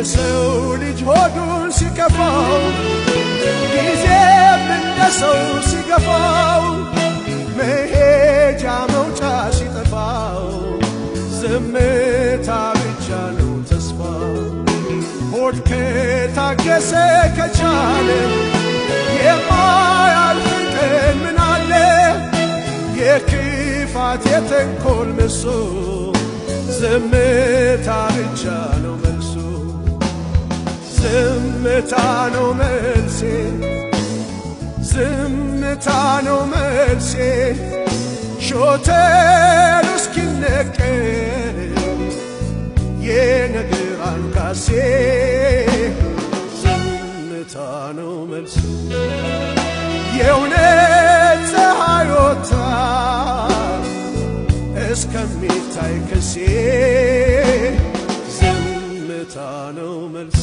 የሰው ልጅ ሆዱን ሲከፋው ጊዜም እንደ ሰው ሲገፋው መሄጃ መውጫ ሲጠፋው ዝምታ ብቻ ነው ተስፋ ሆድ ከታገሰ ከቻለ የማያልፍ ቀን ምን አለ የክፋት የተንኮል ምሶ ዝምታ ብቻ ነው መልሱ ዝምታ ነው መልሴ ዝምታ ነው መልሴ ሾተሉ እስኪነቀል የነገር አንካሴ ዝምታ ነው መልሱ የእውነት ፀሐይ ወጥታ እስከሚታይ ከሴ ዝምታ ነው መልሴ